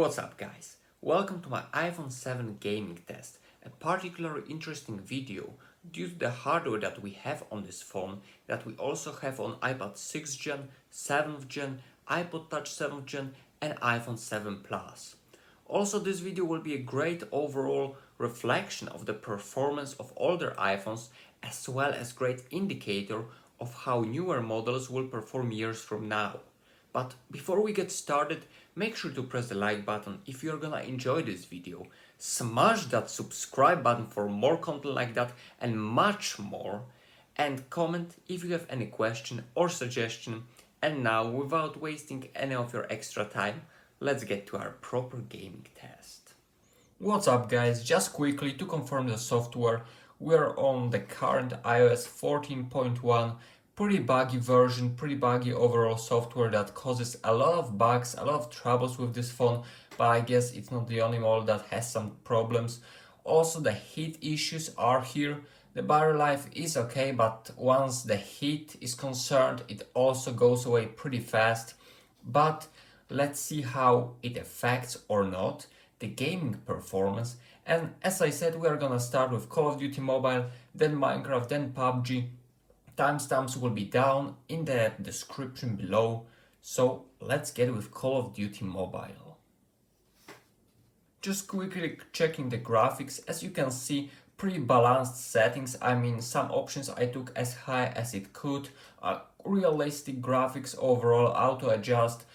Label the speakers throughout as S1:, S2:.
S1: What's up guys? Welcome to my iPhone 7 gaming test, a particularly interesting video due to the hardware that we have on this phone that we also have on iPod 6th Gen, 7th Gen, iPod Touch 7th Gen and iPhone 7 Plus. Also, this video will be a great overall reflection of the performance of older iPhones as well as great indicator of how newer models will perform years from now. But before we get started, make sure to press the like button if you're gonna enjoy this video. Smash that subscribe button for more content like that and much more. And comment if you have any question or suggestion. And now, without wasting any of your extra time, let's get to our proper gaming test. What's up guys, just quickly to confirm the software, we're on the current iOS 14.1, pretty buggy version, pretty buggy overall software that causes a lot of bugs, a lot of troubles with this phone, but I guess it's not the only model that has some problems. Also the heat issues are here. The battery life is okay, but once the heat is concerned, it also goes away pretty fast. But let's see how it affects or not the gaming performance. And as I said, we are gonna start with Call of Duty Mobile, then Minecraft, then PUBG. Timestamps will be down in the description below. So let's get with Call of Duty Mobile. Just quickly checking the graphics. As you can see, pretty balanced settings. I mean, some options I took as high as it could. Realistic graphics overall, auto adjust.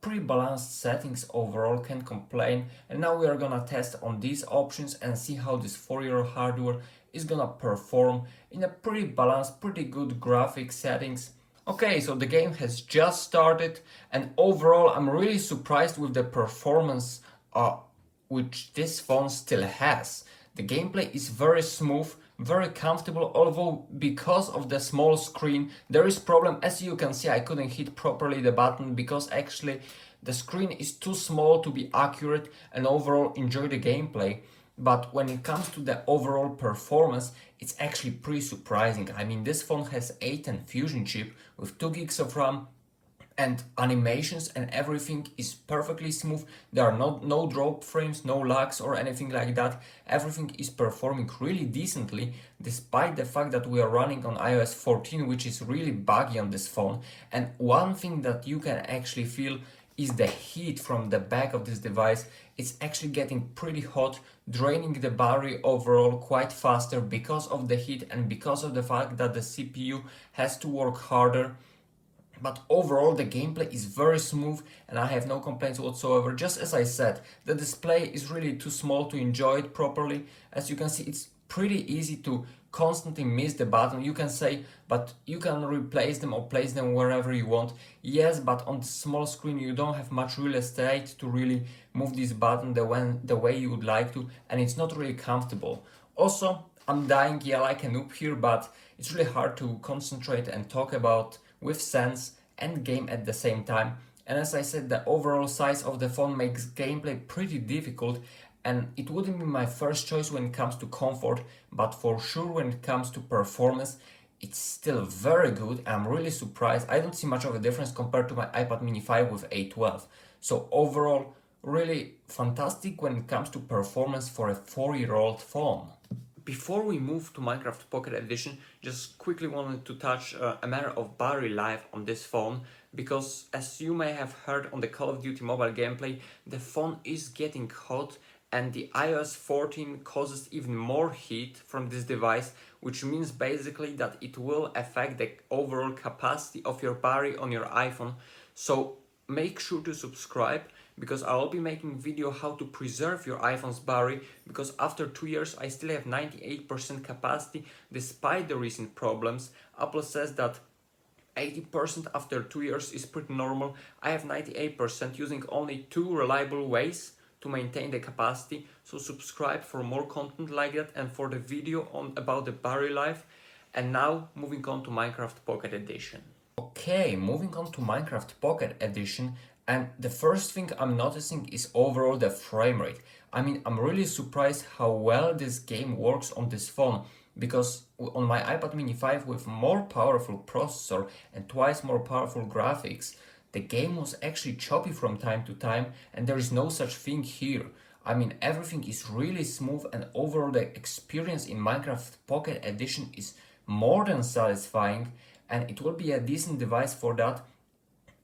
S1: Pretty balanced settings overall, can't complain. And now we are gonna test on these options and see how this 4-year-old hardware is gonna perform in a pretty balanced, pretty good graphic settings. Okay, so the game has just started and overall I'm really surprised with the performance which this phone still has. The gameplay is very smooth, very comfortable, although because of the small screen there is problem. As you can see, I couldn't hit properly the button because actually the screen is too small to be accurate and overall enjoy the gameplay. But when it comes to the overall performance, it's actually pretty surprising. I mean, this phone has A10 Fusion chip with 2 gigs of RAM, and animations and everything is perfectly smooth. There are no drop frames, no lags or anything like that. Everything is performing really decently, despite the fact that we are running on iOS 14, which is really buggy on this phone. And one thing that you can actually feel is the heat from the back of this device. It's actually getting pretty hot, draining the battery overall quite faster because of the heat and because of the fact that the CPU has to work harder. But overall the gameplay is very smooth and I have no complaints whatsoever. Just as I said, the display is really too small to enjoy it properly. As you can see, it's pretty easy to constantly miss the button. You can say, but you can replace them or place them wherever you want. Yes, but on the small screen you don't have much real estate to really move this button the way you would like to, and it's not really comfortable. Also, I'm dying, yeah, like a noob here, but it's really hard to concentrate and talk about with sense and game at the same time. And as I said, the overall size of the phone makes gameplay pretty difficult, and it wouldn't be my first choice when it comes to comfort, but for sure when it comes to performance, it's still very good. I'm really surprised. I don't see much of a difference compared to my iPad mini 5 with A12. So overall, really fantastic when it comes to performance for a 4-year-old phone. Before we move to Minecraft Pocket Edition, just quickly wanted to touch a matter of battery life on this phone, because as you may have heard on the Call of Duty Mobile gameplay, the phone is getting hot and the iOS 14 causes even more heat from this device, which means basically that it will affect the overall capacity of your battery on your iPhone. So make sure to subscribe, because I'll be making video how to preserve your iPhone's battery, because after 2 years I still have 98% capacity despite the recent problems. Apple says that 80% after 2 years is pretty normal. I have 98% using only 2 reliable ways to maintain the capacity. So subscribe for more content like that and for the video on about the battery life. And now moving on to Minecraft Pocket Edition. Okay, moving on to Minecraft Pocket Edition, and the first thing I'm noticing is overall the frame rate. I mean, I'm really surprised how well this game works on this phone, because on my iPad mini 5 with more powerful processor and twice more powerful graphics, the game was actually choppy from time to time, and there is no such thing here. I mean, everything is really smooth, and overall the experience in Minecraft Pocket Edition is more than satisfying, and it will be a decent device for that,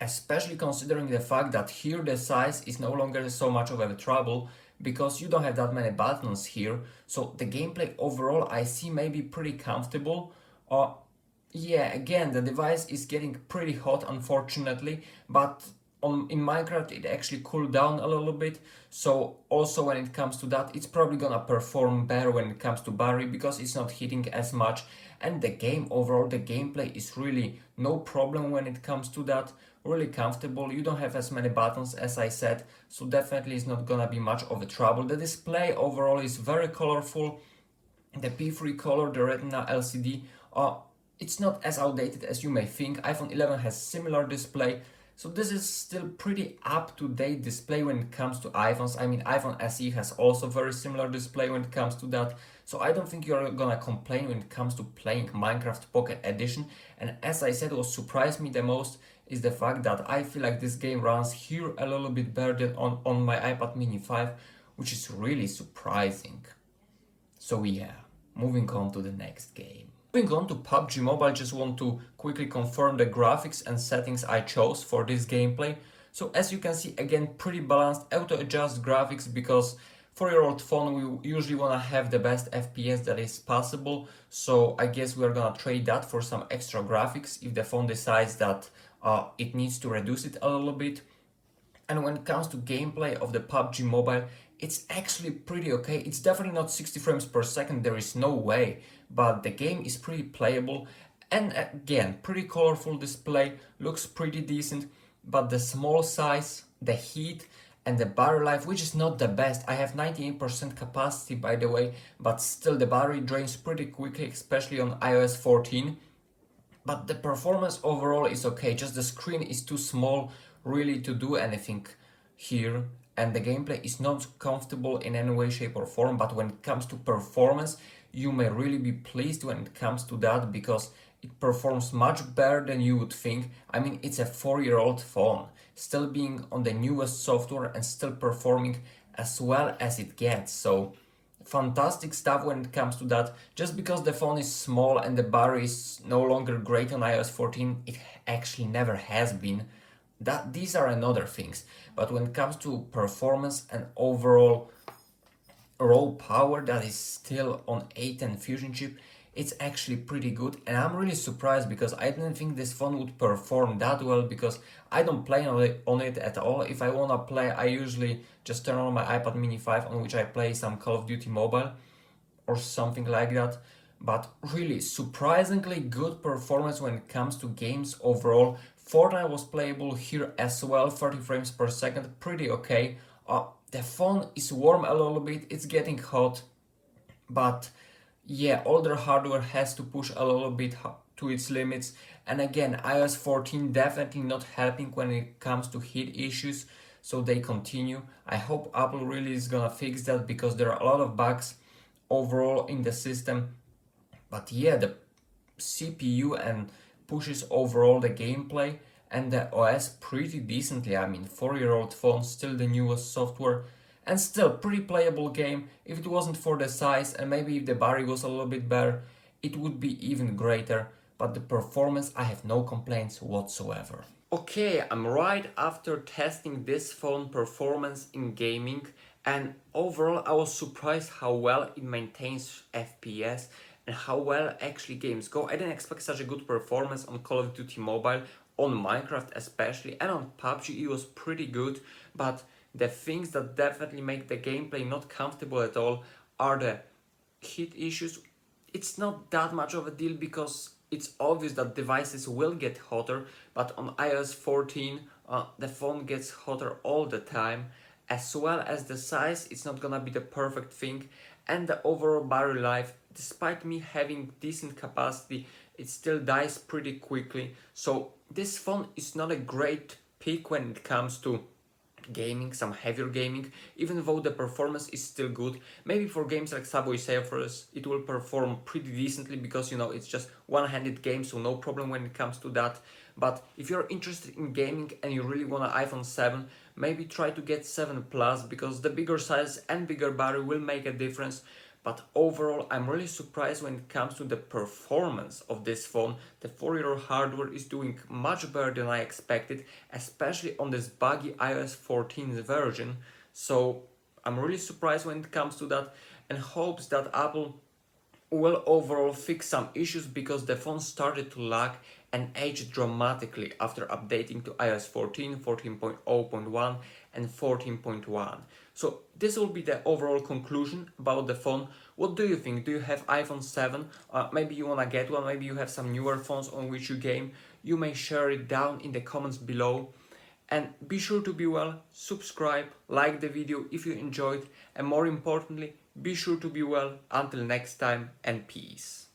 S1: especially considering the fact that here the size is no longer so much of a trouble because you don't have that many buttons here. So the gameplay overall I see may be pretty comfortable. Yeah, again, the device is getting pretty hot unfortunately, but in Minecraft it actually cooled down a little bit. So also when it comes to that, it's probably gonna perform better when it comes to Barry because it's not hitting as much. And the game overall, the gameplay is really no problem when it comes to that. Really comfortable. You don't have as many buttons as I said, so definitely it's not gonna be much of a trouble. The display overall is very colorful. The P3 color, the Retina LCD, it's not as outdated as you may think. iPhone 11 has similar display, so this is still pretty up-to-date display when it comes to iPhones. I mean, iPhone SE has also very similar display when it comes to that, so I don't think you're gonna complain when it comes to playing Minecraft Pocket Edition. And as I said, what surprised me the most is the fact that I feel like this game runs here a little bit better than on my iPad mini 5, which is really surprising. So yeah, moving on to the next game. Moving on to PUBG Mobile, just want to quickly confirm the graphics and settings I chose for this gameplay. So as you can see, again, pretty balanced, auto-adjust graphics because for your old phone we usually want to have the best FPS that is possible. So I guess we're gonna trade that for some extra graphics if the phone decides that it needs to reduce it a little bit. And when it comes to gameplay of the PUBG Mobile, it's actually pretty okay. It's definitely not 60 frames per second, there is no way, but the game is pretty playable. And again, pretty colorful display, looks pretty decent, but the small size, the heat, and the battery life, which is not the best. I have 98% capacity by the way, but still the battery drains pretty quickly, especially on iOS 14. But the performance overall is okay, just the screen is too small really to do anything here, and the gameplay is not comfortable in any way, shape or form. But when it comes to performance, you may really be pleased when it comes to that because it performs much better than you would think. I mean, it's a 4-year-old phone, still being on the newest software and still performing as well as it gets. So fantastic stuff when it comes to that. Just because the phone is small and the battery is no longer great on iOS 14, it actually never has been. These are another things. But when it comes to performance and overall raw power that is still on A10 Fusion chip, it's actually pretty good. And I'm really surprised because I didn't think this phone would perform that well because I don't play on it at all. If I wanna play, I usually just turn on my iPad mini 5 on which I play some Call of Duty Mobile or something like that. But really surprisingly good performance when it comes to games overall. Fortnite was playable here as well, 30 frames per second, pretty okay. The phone is warm a little bit, it's getting hot, but yeah, older hardware has to push a little bit to its limits. And again, iOS 14 definitely not helping when it comes to heat issues, so they continue. I hope Apple really is gonna fix that because there are a lot of bugs overall in the system. But yeah, the CPU and pushes overall the gameplay and the OS pretty decently. I mean, 4-year-old phone, still the newest software, and still pretty playable game. If it wasn't for the size and maybe if the battery was a little bit better, it would be even greater. But the performance, I have no complaints whatsoever. Okay, I'm right after testing this phone performance in gaming, and overall I was surprised how well it maintains FPS and how well actually games go. I didn't expect such a good performance on Call of Duty Mobile, on Minecraft especially, and on PUBG it was pretty good. But the things that definitely make the gameplay not comfortable at all are the heat issues. It's not that much of a deal because it's obvious that devices will get hotter, but on iOS 14 the phone gets hotter all the time, as well as the size. It's not gonna be the perfect thing, and the overall battery life, despite me having decent capacity, it still dies pretty quickly. So this phone is not a great pick when it comes to gaming, some heavier gaming, even though the performance is still good. Maybe for games like Subway Surfers it will perform pretty decently because, you know, it's just one-handed game, so no problem when it comes to that. But if you're interested in gaming and you really want an iPhone 7, maybe try to get 7 Plus, because the bigger size and bigger battery will make a difference. But overall, I'm really surprised when it comes to the performance of this phone. The 4-year hardware is doing much better than I expected, especially on this buggy iOS 14 version. So I'm really surprised when it comes to that, and hopes that Apple will overall fix some issues, because the phone started to lag and age dramatically after updating to iOS 14, 14.0.1 and 14.1. So this will be the overall conclusion about the phone. What do you think? Do you have iPhone 7? Maybe you wanna get one, maybe you have some newer phones on which you game. You may share it down in the comments below. And be sure to be well, subscribe, like the video if you enjoyed, and more importantly, be sure to be well. Until next time, and peace.